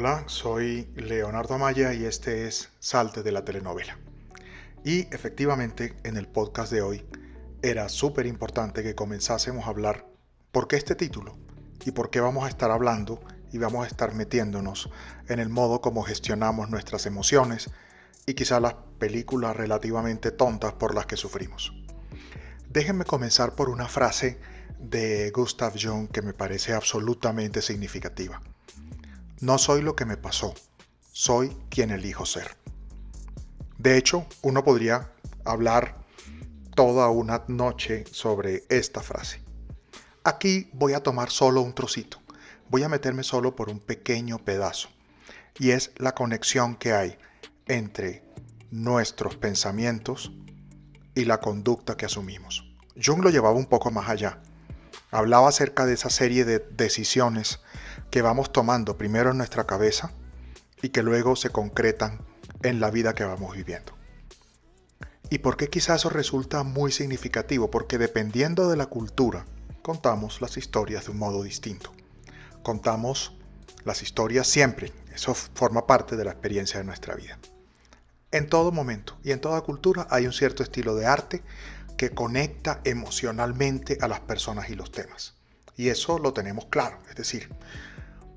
Hola, soy Leonardo Amaya y este es Salte de la telenovela. Y efectivamente, en el podcast de hoy era súper importante que comenzásemos a hablar por qué este título y por qué vamos a estar hablando y vamos a estar metiéndonos en el modo como gestionamos nuestras emociones y quizá las películas relativamente tontas por las que sufrimos. Déjenme comenzar por una frase de Gustav Jung que me parece absolutamente significativa. No soy lo que me pasó, soy quien elijo ser. De hecho, uno podría hablar toda una noche sobre esta frase. Aquí voy a tomar solo un trocito, voy a meterme solo por un pequeño pedazo, y es la conexión que hay entre nuestros pensamientos y la conducta que asumimos. Jung lo llevaba un poco más allá. Hablaba acerca de esa serie de decisiones que vamos tomando primero en nuestra cabeza y que luego se concretan en la vida que vamos viviendo. ¿Y por qué quizás eso resulta muy significativo? Porque dependiendo de la cultura, contamos las historias de un modo distinto. Contamos las historias siempre, eso forma parte de la experiencia de nuestra vida. En todo momento y en toda cultura hay un cierto estilo de arte que conecta emocionalmente a las personas y los temas. Y eso lo tenemos claro, es decir,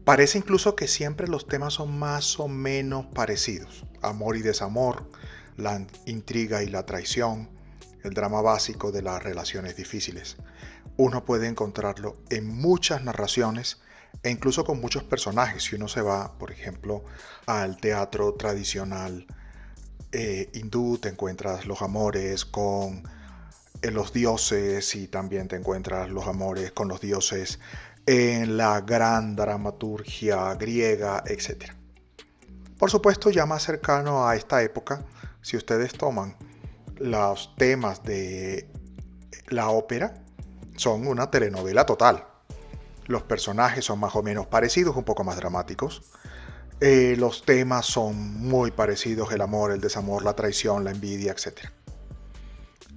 parece incluso que siempre los temas son más o menos parecidos. Amor y desamor, la intriga y la traición, el drama básico de las relaciones difíciles. Uno puede encontrarlo en muchas narraciones e incluso con muchos personajes. Si uno se va, por ejemplo, al teatro tradicional hindú, te encuentras los amores con los dioses y también te encuentras los amores con los dioses en la gran dramaturgia griega, etc. Por supuesto, ya más cercano a esta época, si ustedes toman los temas de la ópera, son una telenovela total. Los personajes son más o menos parecidos, un poco más dramáticos. Los temas son muy parecidos, el amor, el desamor, la traición, la envidia, etc.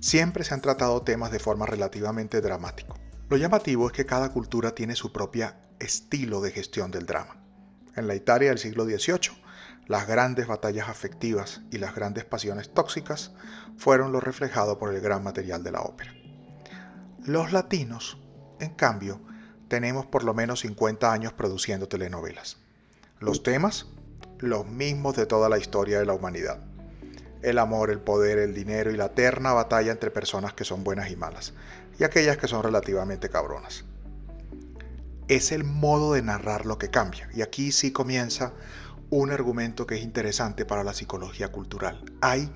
Siempre se han tratado temas de forma relativamente dramática. Lo llamativo es que cada cultura tiene su propio estilo de gestión del drama. En la Italia del siglo XVIII, las grandes batallas afectivas y las grandes pasiones tóxicas fueron lo reflejado por el gran material de la ópera. Los latinos, en cambio, tenemos por lo menos 50 años produciendo telenovelas. Los temas, los mismos de toda la historia de la humanidad. El amor, el poder, el dinero y la eterna batalla entre personas que son buenas y malas, y aquellas que son relativamente cabronas. Es el modo de narrar lo que cambia, y aquí sí comienza un argumento que es interesante para la psicología cultural. Hay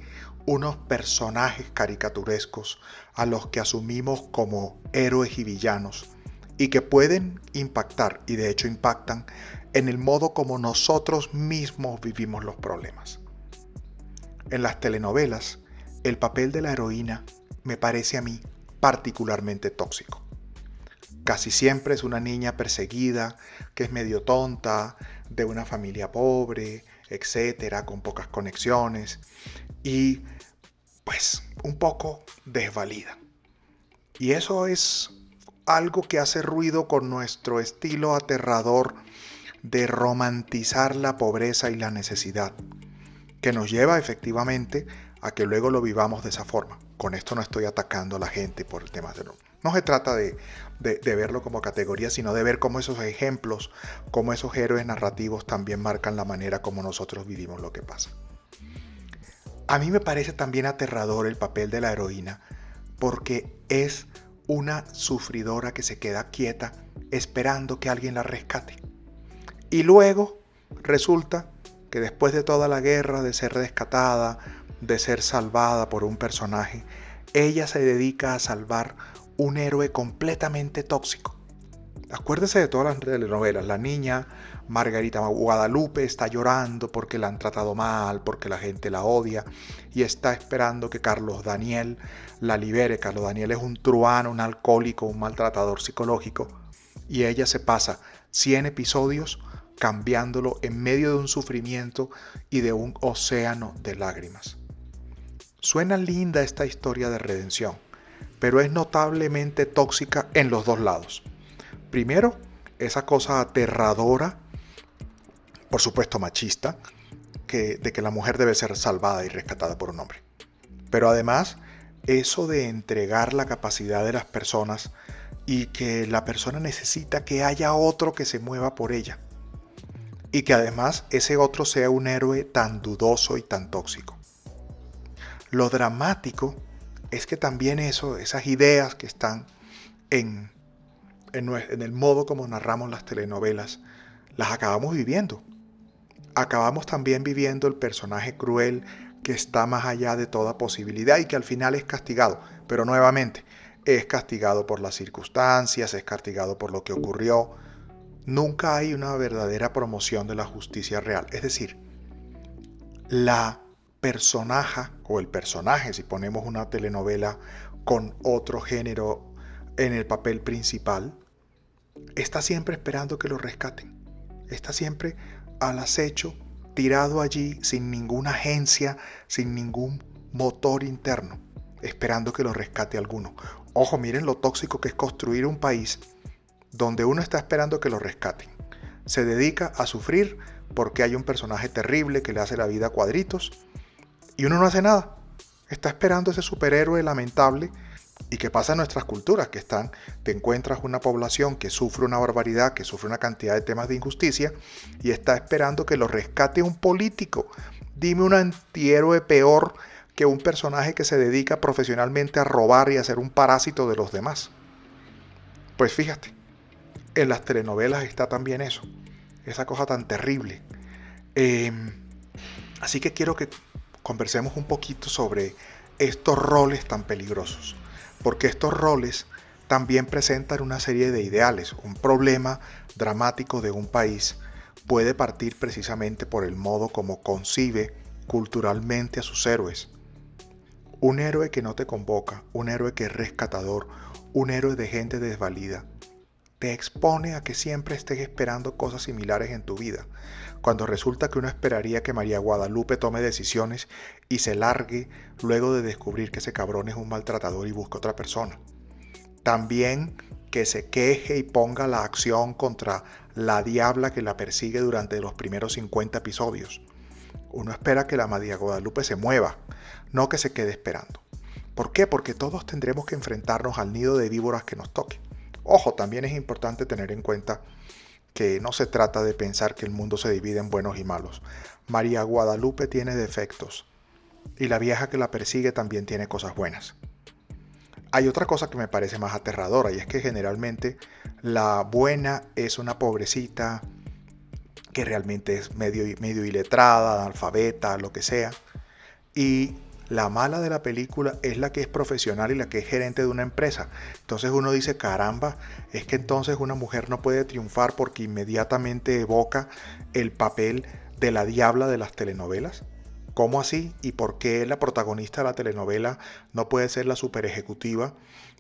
unos personajes caricaturescos a los que asumimos como héroes y villanos, y que pueden impactar, y de hecho impactan, en el modo como nosotros mismos vivimos los problemas. En las telenovelas, el papel de la heroína me parece a mí particularmente tóxico. Casi siempre es una niña perseguida, que es medio tonta, de una familia pobre, etcétera, con pocas conexiones y pues un poco desvalida. Y eso es algo que hace ruido con nuestro estilo aterrador de romantizar la pobreza y la necesidad, que nos lleva efectivamente a que luego lo vivamos de esa forma. Con esto no estoy atacando a la gente por el tema de no se trata de verlo como categoría, sino de ver cómo esos ejemplos, cómo esos héroes narrativos también marcan la manera como nosotros vivimos lo que pasa. A mí me parece también aterrador el papel de la heroína, porque es una sufridora que se queda quieta esperando que alguien la rescate. Y luego resulta que después de toda la guerra de ser rescatada, de ser salvada por un personaje, ella se dedica a salvar un héroe completamente tóxico. Acuérdese de todas las telenovelas. La niña Margarita Guadalupe está llorando porque la han tratado mal, porque la gente la odia y está esperando que Carlos Daniel la libere. Carlos Daniel es un truano, un alcohólico, un maltratador psicológico y ella se pasa 100 episodios cambiándolo en medio de un sufrimiento y de un océano de lágrimas. Suena linda esta historia de redención, pero es notablemente tóxica en los dos lados. Primero, esa cosa aterradora por supuesto machista, de que la mujer debe ser salvada y rescatada por un hombre. Pero además, eso de entregar la capacidad de las personas y que la persona necesita que haya otro que se mueva por ella. Y que además ese otro sea un héroe tan dudoso y tan tóxico. Lo dramático es que también esas ideas que están en el modo como narramos las telenovelas, las acabamos viviendo. Acabamos también viviendo el personaje cruel que está más allá de toda posibilidad y que al final es castigado. Pero nuevamente, es castigado por las circunstancias, es castigado por lo que ocurrió. Nunca hay una verdadera promoción de la justicia real. Es decir, la personaje o el personaje, si ponemos una telenovela con otro género en el papel principal, está siempre esperando que lo rescaten. Está siempre al acecho, tirado allí sin ninguna agencia, sin ningún motor interno, esperando que lo rescate alguno. Ojo, miren lo tóxico que es construir un país donde uno está esperando que lo rescaten. Se dedica a sufrir porque hay un personaje terrible que le hace la vida a cuadritos y uno no hace nada. Está esperando ese superhéroe lamentable. ¿Y qué pasa en nuestras culturas? Te encuentras una población que sufre una barbaridad, que sufre una cantidad de temas de injusticia y está esperando que lo rescate un político. Dime un antihéroe peor que un personaje que se dedica profesionalmente a robar y a ser un parásito de los demás. Pues fíjate, en las telenovelas está también eso, esa cosa tan terrible. Así que quiero que conversemos un poquito sobre estos roles tan peligrosos. Porque estos roles también presentan una serie de ideales. Un problema dramático de un país puede partir precisamente por el modo como concibe culturalmente a sus héroes. Un héroe que no te convoca, un héroe que es rescatador, un héroe de gente desvalida, te expone a que siempre estés esperando cosas similares en tu vida, cuando resulta que uno esperaría que María Guadalupe tome decisiones y se largue luego de descubrir que ese cabrón es un maltratador y busca otra persona. También que se queje y ponga la acción contra la diabla que la persigue durante los primeros 50 episodios. Uno espera que la María Guadalupe se mueva, no que se quede esperando. ¿Por qué? Porque todos tendremos que enfrentarnos al nido de víboras que nos toque. Ojo, también es importante tener en cuenta que no se trata de pensar que el mundo se divide en buenos y malos. María Guadalupe tiene defectos y la vieja que la persigue también tiene cosas buenas. Hay otra cosa que me parece más aterradora y es que generalmente la buena es una pobrecita que realmente es medio iletrada, analfabeta, lo que sea, y la mala de la película es la que es profesional y la que es gerente de una empresa. Entonces uno dice, caramba, es que entonces una mujer no puede triunfar porque inmediatamente evoca el papel de la diabla de las telenovelas. ¿Cómo así? ¿Y por qué la protagonista de la telenovela no puede ser la super ejecutiva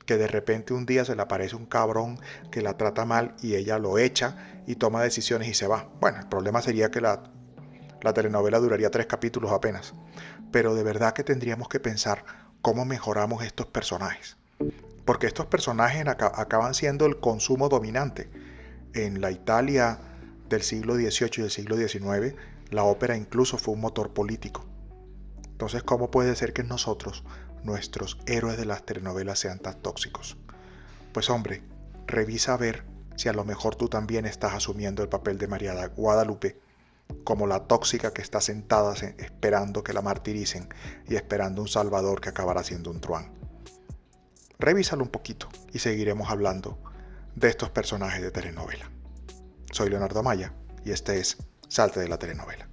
que de repente un día se le aparece un cabrón que la trata mal y ella lo echa y toma decisiones y se va? Bueno, el problema sería que la telenovela duraría 3 capítulos apenas. Pero de verdad que tendríamos que pensar cómo mejoramos estos personajes. Porque estos personajes acaban siendo el consumo dominante. En la Italia del siglo XVIII y del siglo XIX, la ópera incluso fue un motor político. Entonces, ¿cómo puede ser que nosotros, nuestros héroes de las telenovelas, sean tan tóxicos? Pues hombre, revisa a ver si a lo mejor tú también estás asumiendo el papel de María Guadalupe como la tóxica que está sentada esperando que la martiricen y esperando un salvador que acabará siendo un truán. Revísalo un poquito y seguiremos hablando de estos personajes de telenovela. Soy Leonardo Amaya y este es Salte de la Telenovela.